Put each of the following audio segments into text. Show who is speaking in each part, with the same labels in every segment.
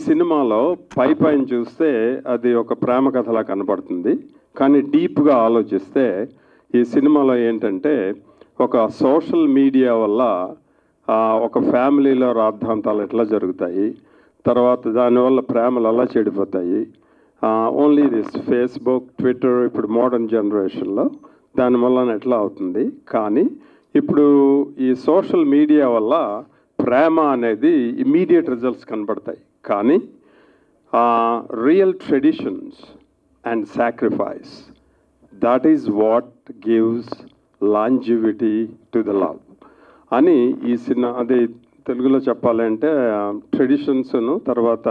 Speaker 1: సినిమాలో పైన చూస్తే అది ఒక ప్రేమ కథలా కనపడుతుంది, కానీ డీప్గా ఆలోచిస్తే ఈ సినిమాలో ఏంటంటే ఒక సోషల్ మీడియా వల్ల ఒక ఫ్యామిలీలో రాద్ధాంతాలు ఎట్లా జరుగుతాయి, తర్వాత దానివల్ల ప్రేమలు ఎలా చెడిపోతాయి. ఓన్లీ దిస్ ఫేస్బుక్, ట్విట్టర్ ఇప్పుడు మోడర్న్ జనరేషన్లో దానివల్ల ఎట్లా అవుతుంది. కానీ ఇప్పుడు ఈ సోషల్ మీడియా వల్ల ప్రేమ అనేది ఇమ్మీడియట్ రిజల్ట్స్ కనబడతాయి, కానీ real traditions and sacrifice, that is what gives longevity to the love అని ఈ సినిమా. అది తెలుగులో చెప్పాలంటే ట్రెడిషన్స్ను తర్వాత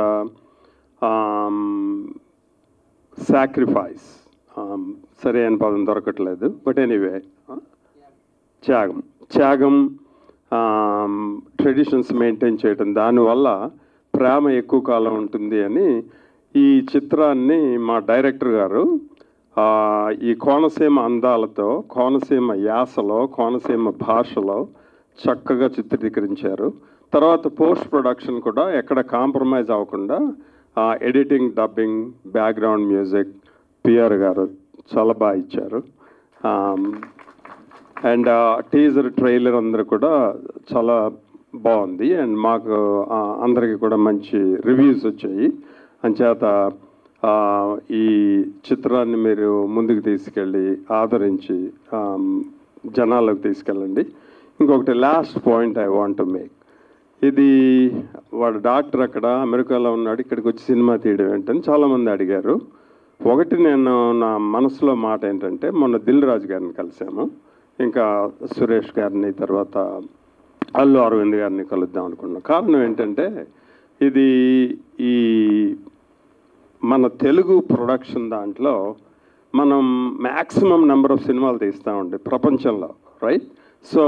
Speaker 1: సాక్రిఫైస్, సరే అని పదం దొరకట్లేదు, బట్ ఎనీవే త్యాగం ట్రెడిషన్స్ మెయింటైన్ చేయటం, దానివల్ల ప్రేమ ఎక్కువ కాలం ఉంటుంది అని ఈ చిత్రాన్ని మా డైరెక్టర్ గారు ఈ కోనసీమ అందాలతో, కోనసీమ యాసలో, కోనసీమ భాషలో చక్కగా చిత్రీకరించారు. తర్వాత పోస్ట్ ప్రొడక్షన్ కూడా ఎక్కడ కాంప్రమైజ్ అవ్వకుండా editing, dubbing, background music PR గారు చాలా బాగా ఇచ్చారు. అండ్ టీజర్, ట్రైలర్ అందరూ కూడా చాలా బాగుంది. అండ్ మాకు అందరికీ కూడా మంచి రివ్యూస్ వచ్చాయి. అంచేత ఈ చిత్రాన్ని మీరు ముందుకు తీసుకెళ్ళి ఆదరించి జనాలకు తీసుకెళ్ళండి. ఇంకొకటి last point I want to make, ఇది వాడు డాక్టర్ అక్కడ అమెరికాలో ఉన్నాడు, ఇక్కడికి వచ్చి సినిమా తీయడం ఏంటని చాలామంది అడిగారు. ఒకటి నేను నా మనసులో మాట ఏంటంటే, మొన్న దిల్ రాజు గారిని కలిసాము, ఇంకా సురేష్ గారిని, తర్వాత అల్లు అరవింద్ గారిని కలుద్దాం అనుకున్నాం. కారణం ఏంటంటే ఇది ఈ మన తెలుగు ప్రొడక్షన్ దాంట్లో మనం మ్యాక్సిమం నెంబర్ ఆఫ్ సినిమాలు తీస్తామండి ప్రపంచంలో, right? So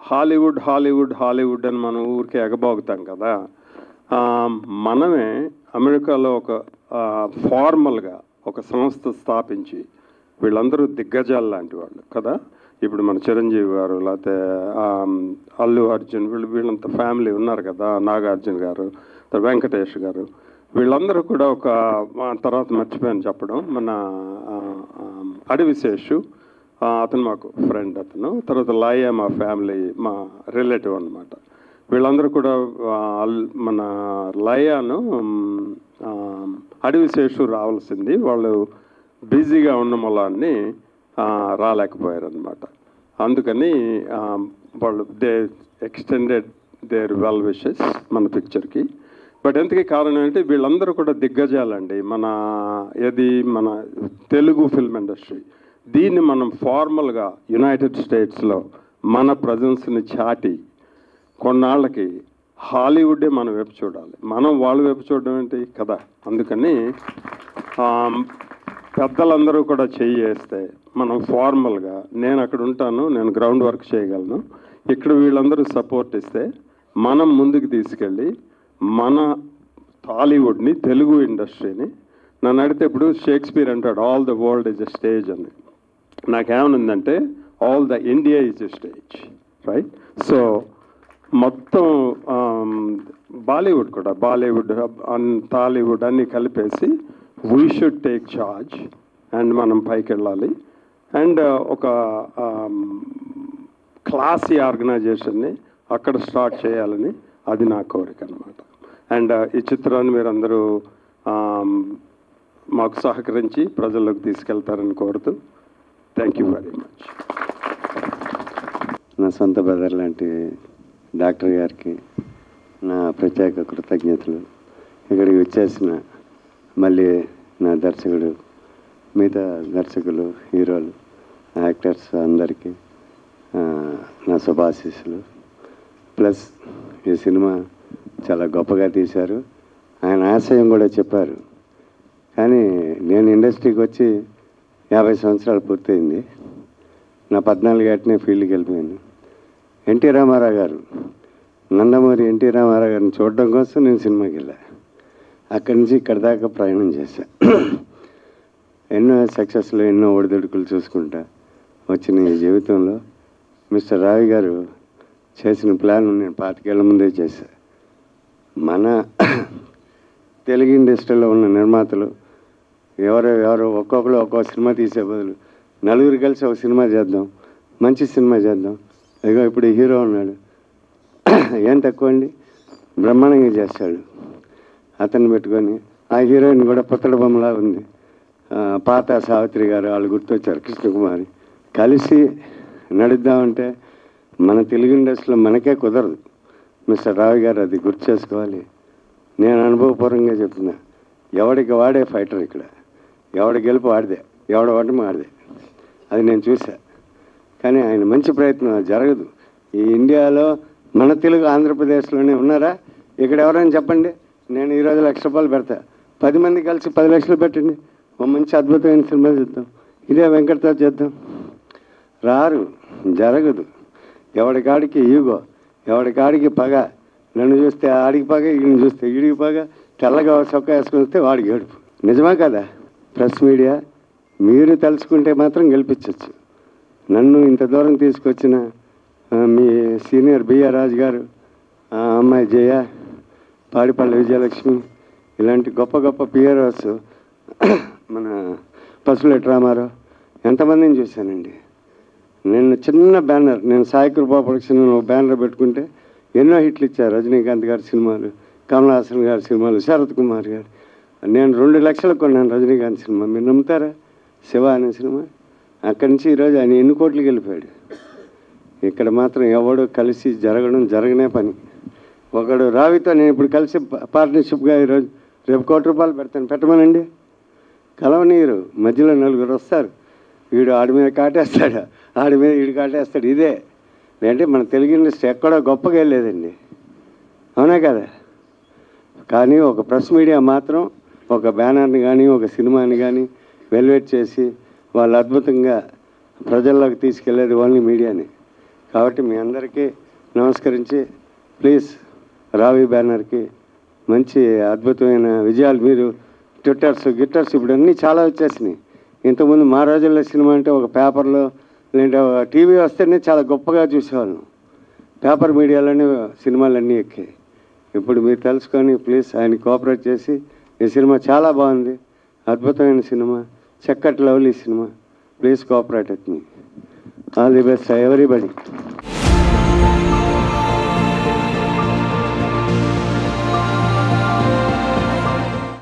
Speaker 1: Hollywood Hollywood Hollywood అని మనం ఊరికే ఎగబాగుతాం కదా. మనమే అమెరికాలో ఒక ఫార్మల్గా ఒక సంస్థ స్థాపించి, వీళ్ళందరూ దిగ్గజాలు లాంటి వాళ్ళు కదా. ఇప్పుడు మన చిరంజీవి గారు, లేకపోతే అల్లు అర్జున్, వీళ్ళంతా ఫ్యామిలీ ఉన్నారు కదా, నాగార్జున గారు, వెంకటేష్ గారు, వీళ్ళందరూ కూడా ఒక, తర్వాత మర్చిపోయాను చెప్పడం, మన అడవిశేషు అతను మాకు ఫ్రెండ్, అతను తర్వాత లాయ మా ఫ్యామిలీ, మా రిలేటివ్ అనమాట. వీళ్ళందరూ కూడా మన లయాను అడవిశేషు రావాల్సింది, వాళ్ళు బిజీగా ఉన్న మూలాన్ని రాలేకపోయారనమాట. అందుకని వాళ్ళు ఎక్స్టెండెడ్ దేర్ వెల్ విషెస్ మన పిక్చర్కి. బట్ ఎందుకు కారణం ఏంటి, వీళ్ళందరూ కూడా దిగ్గజాలండి మన తెలుగు ఫిల్మ్ ఇండస్ట్రీ. దీన్ని మనం ఫార్మల్గా యునైటెడ్ స్టేట్స్లో మన ప్రజెన్స్ని చాటి కొన్నాళ్ళకి హాలీవుడ్డే మన వైపు చూడాలి, మనం వాళ్ళ వైపు చూడడం ఏంటి కదా. అందుకని పెద్దలందరూ కూడా చేస్తే మనం ఫార్మల్గా, నేను అక్కడ ఉంటాను, నేను గ్రౌండ్ వర్క్ చేయగలను, ఇక్కడ వీళ్ళందరూ సపోర్ట్ ఇస్తే మనం ముందుకు తీసుకెళ్ళి మన టాలీవుడ్ని, తెలుగు ఇండస్ట్రీని, నన్ను అడిగితే ఇప్పుడు షేక్స్పియర్ అంటాడు all the world is a stage అని. నాకేమనుందంటే all the India is a stage, right? So మొత్తం బాలీవుడ్ కూడా, బాలీవుడ్ టాలీవుడ్ అన్నీ కలిపేసి we should take charge and మనం పైకి వెళ్ళాలి. అండ్ ఒక క్లాసీ ఆర్గనైజేషన్ని అక్కడ స్టార్ట్ చేయాలని అది నా కోరిక అనమాట. అండ్ ఈ చిత్రాన్ని మీరందరూ మాకు సహకరించి ప్రజల్లోకి తీసుకెళ్తారని కోరుతూ థ్యాంక్ యూ వెరీ మచ్.
Speaker 2: నా సొంత బ్రదర్ లాంటి డాక్టర్ గారికి నా ప్రత్యేక కృతజ్ఞతలు. ఇక్కడికి వచ్చేసిన మళ్ళీ నా దర్శకుడు, మిగతా దర్శకులు, హీరోలు, యాక్టర్స్ అందరికీ నా శుభాశీస్సులు. ప్లస్ ఈ సినిమా చాలా గొప్పగా తీశారు, ఆయన ఆశయం కూడా చెప్పారు. కానీ నేను ఇండస్ట్రీకి వచ్చి 50 సంవత్సరాలు పూర్తయింది. నా 14 ఏటనే ఫీల్డ్కి వెళ్ళిపోయాను. ఎన్టీ రామారావు గారు, నందమూరి ఎన్టీ రామారావు గారిని చూడడం కోసం నేను సినిమాకి వెళ్ళా. అక్కడి నుంచి ఇక్కడి దాకా ప్రయాణం చేశా. ఎన్నో సక్సెస్లు, ఎన్నో ఒడిదుడుకులు చూసుకుంటా వచ్చిన ఈ జీవితంలో మిస్టర్ రావి గారు చేసిన ప్లాన్ నేను 25 ఏళ్ల ముందే చేశా. మన తెలుగు ఇండస్ట్రీలో ఉన్న నిర్మాతలు ఎవరు ఒక్కొక్కరు ఒక్కొక్క సినిమా తీసే బదులు నలుగురు కలిసి ఒక సినిమా చేద్దాం, మంచి సినిమా చేద్దాం. ఇదిగో ఇప్పుడు హీరో ఉన్నాడు, ఏం తక్కువ అండి, బ్రహ్మాండంగా చేస్తాడు. అతన్ని పెట్టుకొని ఆ హీరోయిన్ కూడా పుత్తడి బొమ్మలా ఉంది, పాత సావిత్రి గారు వాళ్ళు గుర్తొచ్చారు, కృష్ణకుమారి. కలిసి నడుద్దామంటే మన తెలుగు ఇండస్ట్రీలో మనకే కుదరదు మిస్టర్ రావి గారు, అది గుర్తు చేసుకోవాలి. నేను అనుభవపూర్వంగా చెప్తున్నా, ఎవడికి వాడే ఫైటర్ ఇక్కడ, ఎవడి గెలుపు వాడిదే, ఎవడ ఓటమి వాడిదే, అది నేను చూసా. కానీ ఆయన మంచి ప్రయత్నం జరగదు. ఈ ఇండియాలో మన తెలుగు ఆంధ్రప్రదేశ్లోనే ఉన్నారా? ఇక్కడ ఎవరైనా చెప్పండి, నేను ఈరోజు ₹1,00,000 పెడతా, 10 మంది కలిసి 10 లక్షలు పెట్టండి, ఓ మంచి అద్భుతమైన సినిమా చేద్దాం, ఇదే వెంకటతో చేద్దాం. రారు, జరగదు. ఎవడికాడికి ఈగో, ఎవడికాడికి పగ, నన్ను చూస్తే ఆడికి పగ, ఈయన చూస్తే ఈడికి పగ, తెల్లగా చొక్కా వేసుకుని వస్తే వాడికి ఏడుపు. నిజమా కదా? ప్రెస్ మీడియా మీరు తెలుసుకుంటే మాత్రం గెలిపించవచ్చు. నన్ను ఇంత దూరం తీసుకొచ్చిన మీ సీనియర్ బిఆర్ రాజు గారు, అమ్మాయి జయ, పాడిపల్లి విజయలక్ష్మి, ఇలాంటి గొప్ప గొప్ప పిఆర్ఓస్, మన పసులెట్ రామారావు, ఎంతమందిని చూశానండి. నేను చిన్న బ్యానర్, నేను సాయి కృపా ప్రొడక్షన్ బ్యానర్ పెట్టుకుంటే ఎన్నో హిట్లు ఇచ్చారు. రజనీకాంత్ గారి సినిమాలు, కమల్ హాసన్ గారి సినిమాలు, శరత్ కుమార్ గారు. నేను 2 లక్షలు కొన్నాను రజనీకాంత్ సినిమా, మీరు నమ్ముతారా? శివ అనే సినిమా. అక్కడి నుంచి ఈరోజు ఆయన ఎన్ని కోట్లకి వెళ్ళిపోయాడు. ఇక్కడ మాత్రం ఎవడో కలిసి జరగనే పని. ఒకడు రావితో నేను ఇప్పుడు కలిసి పార్ట్నర్షిప్గా ఈరోజు రేపు ₹1,00,00,000 పెడతాను, పెట్టమనండి. కలవనీరు, మధ్యలో నలుగురు వస్తారు, వీడు ఆడి మీద కాటేస్తాడు, ఆడి మీద వీడు కాటేస్తాడు. ఇదే అంటే మన తెలుగు ఇండస్ట్రీ ఎక్కడో గొప్పగా వెళ్ళలేదండి, అవునా కదా? కానీ ఒక ప్రెస్ మీడియా మాత్రం ఒక బ్యానర్ని కానీ ఒక సినిమాని కానీ వెల్వేట్ చేసి వాళ్ళు అద్భుతంగా ప్రజల్లోకి తీసుకెళ్లేది ఓన్లీ మీడియాని. కాబట్టి మీ అందరికీ నమస్కరించి, ప్లీజ్ రావి బ్యానర్కి మంచి అద్భుతమైన విజయాలు. మీరు గిట్టర్స్ ఇప్పుడు అన్నీ చాలా వచ్చేసినాయి. ఇంతకుముందు మా రోజుల్లో సినిమా అంటే ఒక పేపర్లో లేదంటే టీవీ వస్తేనే చాలా గొప్పగా చూసేవాళ్ళం, పేపర్ మీడియాలోనే సినిమాలన్నీ ఎక్కాయి. ఇప్పుడు మీరు తెలుసుకొని ప్లీజ్ ఆయన కోఆపరేట్ చేసి, ఈ సినిమా చాలా బాగుంది, అద్భుతమైన సినిమా, చక్కటి lovely cinema, please cooperate with me. All the best everybody.